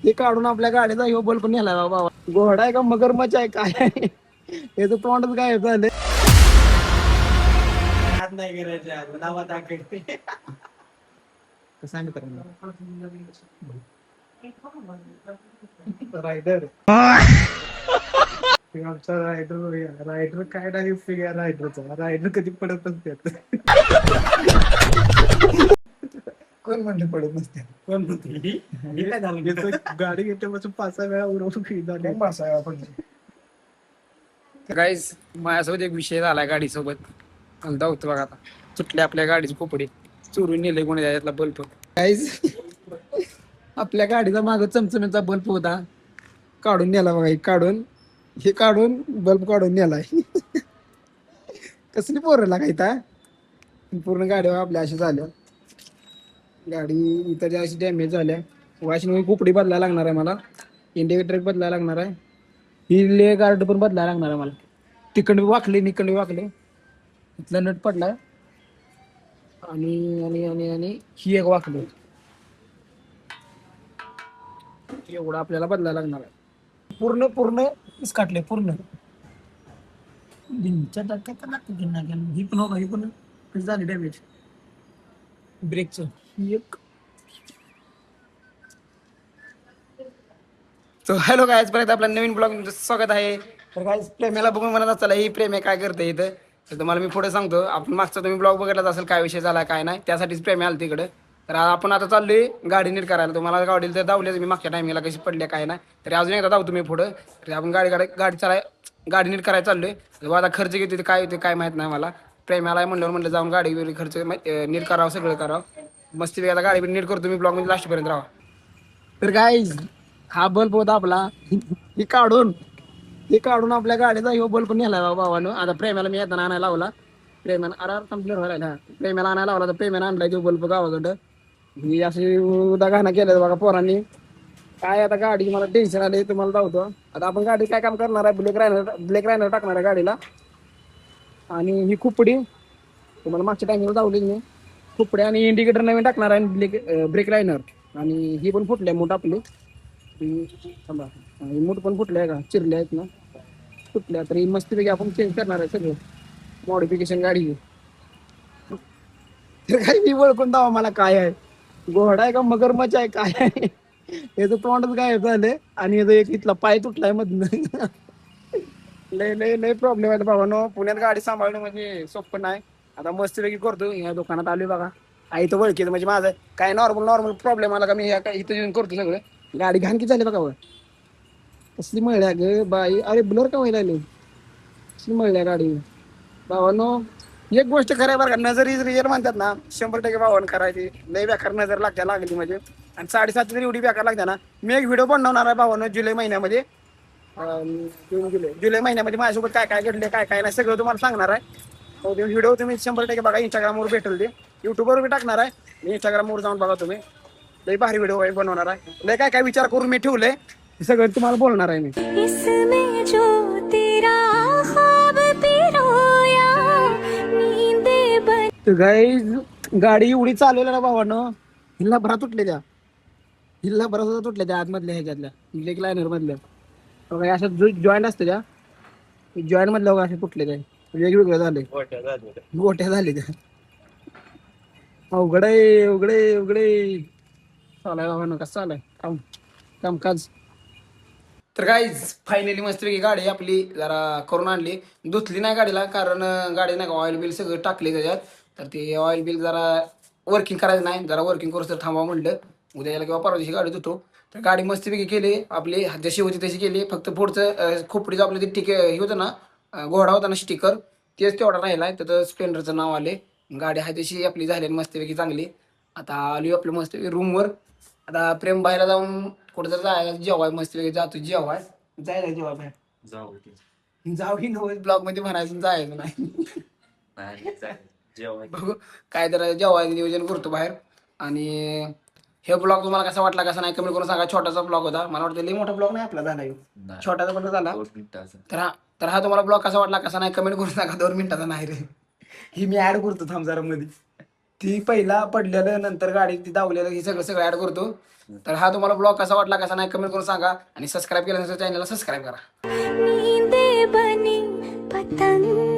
हे काढून आपल्या गाडीचा ह्यो बल्ब नेला बाबा. घोडा आहे का मगरमच्छ आहे काय आहे याचं तोंडच काय झालं. हात नाही करायचं नावा दाखवते सांग रायडर आमचा रायडर काय नाही फिगर रायडरचा रायडर कधी पडत नसते. कोण म्हणले पडत नसते कोण म्हणते काय झालं गाडी घेतल्यापासून 5-6 वेळा उडवून झाले 5-6 वेळा पडले. गाईज माझ्यासोबत एक विषय झालाय गाडीसोबत धावतो बघा आता सुटले आपल्या गाडीचे कोपडे चोरून नेले कोणी त्यातला बल्ब. गाईज आपल्या गाडीचा माग चमचमीचा बल्ब होता काढून नेला बघा. हे काढून बल्ब काढून नेलाय. कसली पोरं लागायता पूर्ण गाडीवर आपल्या अशी झाल्या. गाडी इतर अशी डॅमेज झाल्या. वाशिंग कोपडी बदलायला लागणार आहे मला. इंडिकेटर बदलायला लागणार आहे. ही गार्ड पण बदलायला लागणार आहे मला. तिकडे वाकले इथला नट पडलाय आणि आणि आणि आणि ही एक वाकली. एवढं आपल्याला बदलायला लागणार आहे. पूर्ण काटले पूर्ण दिनच्या टक्क्यात लागते. ही पण कसं झाली डॅमेज ब्रेकचं एक. सो हॅलो गायज परत आपल्या नवीन ब्लॉग स्वागत आहे. तर गायज प्रेमेला बघून म्हणत चला ही प्रेमे काय करते इथं. तर तुम्हाला मी पुढे सांगतो. आपण मागचा तुम्ही ब्लॉग बघितलाच असेल काय विषय झाला काय नाही त्यासाठीच प्रेमे आली तिकडे. तर आपण आता चाललोय गाडी नीट करायला. तुम्हाला गाडीला तर धावले मी मागच्या टायमिंगला कशी पडले काय नाही तरी अजून एकदा धावतो मी पुढं. तरी आपण गाडी नीट करायला चाललोय. आता खर्च किती काय होते काय माहित नाही मला. प्रेमाला म्हणलं जाऊन गाडी खर्च नीट करावं सगळं करावं मस्ती आता गाडी नीट करतो मी ब्लॉग मध्ये लास्टपर्यंत राहा. तर गाईज हा बल्ब होता आपला. हे काढून आपल्या गाडीचा ह्यो बल्ब नेलाय बाबानं. आता प्रेमाला मी येताना आणायला लावला. प्रेमाला आणायला लावला तर प्रेमाने आणलाय तो बल्ब गावाकडं. ही अशी उदागाना केलं बघा पोरांनी. काय आता गाडी मला टेन्शन आले तुम्हाला धावतो. आता आपण गाडी काय काम करणार आहे ब्लॅक रायनर टाकणार आहे गाडीला. आणि ही खुपडी तुम्हाला मागच्या टायमिंगला धावली मी. खुपडी आणि इंडिकेटर नवीन टाकणार आहे ब्रेक लायनर. आणि ही पण फुटले मूठ आपली मूठ पण फुटले का चिरले आहेत ना फुटल्या. तरी मस्तपैकी आपण चेंज करणार आहे सगळं मॉडिफिकेशन गाडी. तर काही मी ओळखून दावा मला काय आहे घोडा आहे का मगरमच्छ आहे काय आहे याचं तोंडच काय झालंय. आणि याचा एक इथला पाय तुटलाय मधनं. लय प्रॉब्लेम आहे बाबांनो. पुण्यात गाडी सांभाळणं म्हणजे सोपं नाही. आता मस्तपैकी करतो. या दुकानात आलोय बघा आई तर ओळखीत म्हणजे माझं काय नॉर्मल प्रॉब्लेम आला का मी इथं येऊन करतो सगळं. गाडी घाण किती झाली बघा वर कसली मळल्या ग बाई. अरे ब्लर का व्हायला लागले कसली मळल्या गाडी बाबांनो. एक गोष्ट खरं बरं का नजर इज रिअल म्हणतात ना 100% बावन करायची. लय बेकार नजर लागली म्हणजे. आणि 7.5 तरी एवढी बेकार लागते ना. मी एक व्हिडिओ बनवणार आहे बाबांनो जुलै महिन्यामध्ये. जुलै महिन्यामध्ये माझ्यासोबत काय काय घडले काय काय नाही सगळं तुम्हाला सांगणार आहे. व्हिडिओ तुम्ही 100% बघा. इंस्टाग्रामवर भेटेल ते युट्यूबवर मी टाकणार आहे. इंस्टाग्रामवर जाऊन बघा तुम्ही. लय भारी व्हिडिओ बनवणार आहे. लय काय काय विचार करून मी ठेवलंय सगळं तुम्हाला बोलणार आहे मी. गाईज गाडी एवढी चालवल्या ना भावानं हिल्ला भरा तुटले त्या आतमधल्या ह्याच्यातल्या ब्रेक लायनर मधल्या बघा अशा जॉईंट असते त्या जॉईंट मधल्या बघा असे तुटले काय वेगवेगळे झाले गोट्या झाले त्या. उघडे चालाय बाबा कसं चालाय कामकाज. तर गाईज फायनली मस्तपैकी गाडी आपली जरा करून आणली. धुतली नाही गाडीला कारण गाडी नाही का ऑइल बिल सगळं टाकले त्याच्यात. तर ते ऑइल बिल जरा वर्किंग करायचं नाही जरा वर्किंग करूच तर थांबवा म्हणलं. उद्याला किंवा परवा दिवशी गाडी धुतो. तर गाडी मस्तपैकी केली आपली जशी होती तशी केली. फक्त पुढचं खोपडीचं आपलं ते हे होतं ना घोडा होता ना स्टिकर तेच तेवढा राहिलाय. तर स्प्लेंडरचं नाव आले. गाडी आहे तशी आपली झाली मस्तपैकी चांगली. आता आली आपली मस्तपैकी रूमवर. आता प्रेम बाहेर जाऊन कुठं तर जायला जेवाय मस्तपैकी जातो जेवाय जायला जेवाय बाहेर जाऊ की नव्हे ब्लॉग मध्ये म्हणायचं जायचं नाही. बघू काय तर जेवायचं नियोजन करतो बाहेर. आणि हे ब्लॉग तुम्हाला कसा वाटला कसा नाही कमेंट करून सांगा. छोटासा ब्लॉग होता मला वाटतं लई मोठा ब्लॉग नाही आपला झाला छोटासा पण झाला. तर हा तुम्हाला ब्लॉग कसा वाटला कसा नाही कमेंट करून सांगा. 2 मिनिटाचा नाही रे ही मी ऍड करतो थांब जरा मध्ये. ती पहिला पडलेलं नंतर गाडी ती धावलेलं हे सगळं सगळं ऍड करतो. तर हा तुम्हाला ब्लॉग कसा वाटला कसा नाही कमेंट करून सांगा आणि सबस्क्राईब केल्यानंतर चॅनलला सबस्क्राईब करा. नींदे बनी पतंग